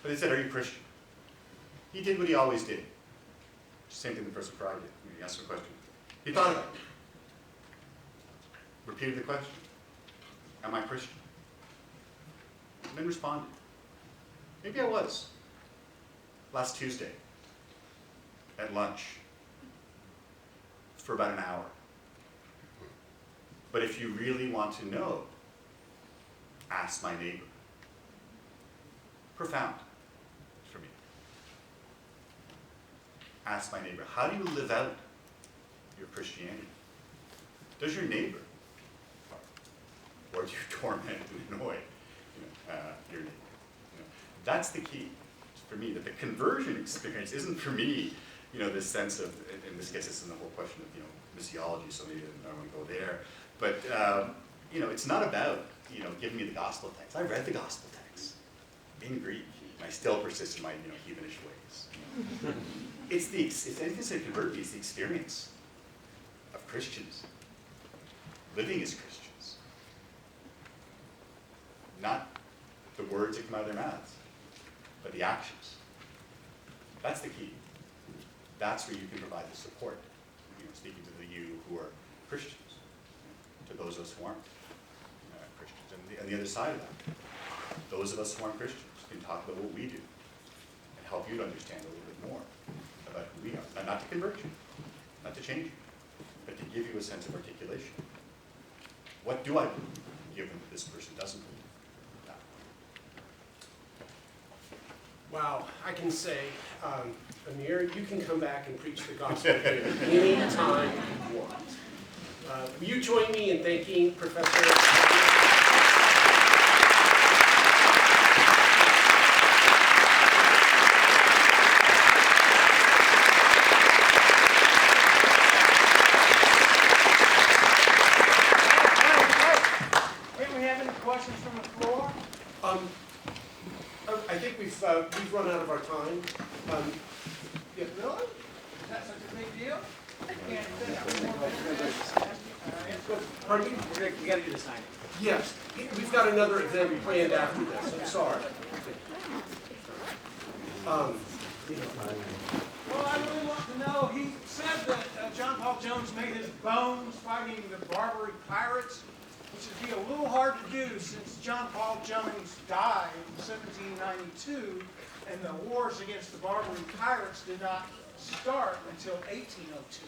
But they said, are you Christian? He did what he always did. Same thing the person Fry did. He asked him a question. He thought about it. Repeated the question. Am I Christian? And then responded. Maybe I was. Last Tuesday, at lunch, for about an hour. But if you really want to know, ask my neighbor. Profound for me. Ask my neighbor, how do you live out your Christianity? Does your neighbor, or do you torment and annoy your neighbor? That's the key for me, that the conversion experience isn't for me, this sense of, in this case, this is the whole question of, missiology, so maybe I don't want to go there. But, it's not about, giving me the gospel text. I read the gospel text in Greek. I still persist in my, heathenish ways. It's anything to convert me, it's the experience of Christians, living as Christians. Not the words that come out of their mouths, but the actions. That's the key. That's where you can provide the support, speaking to the you who are Christians, to those of us who aren't Christians. And the other side of that, those of us who aren't Christians can talk about what we do and help you to understand a little bit more about who we are. And not to convert you, not to change you, but to give you a sense of articulation. What do I believe, given that this person doesn't believe? Wow, I can say, Amir, you can come back and preach the gospel here anytime you want. Will you join me in thanking Professor... Questions from the floor? I think we've run out of our time. Yeah. Really? Is that such a big deal? Pardon me? We got to do the signing. Yes, we've got another event planned after this. I'm sorry. Well, I really want to know, he said that John Paul Jones made his bones fighting the Barbary pirates, which would be a little hard to do since John Paul Jones died in 1792, and the wars against the Barbary pirates did not start until 1802.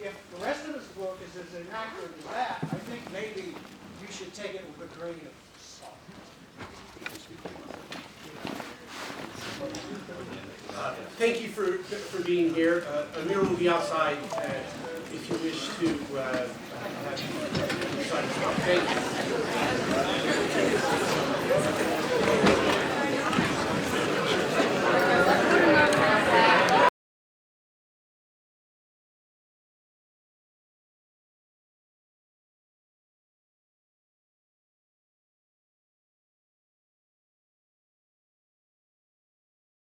If the rest of his book is as inaccurate as that, I think maybe you should take it with a grain of salt. Thank you for being here. Amir will be outside if you wish to have you. Thank you.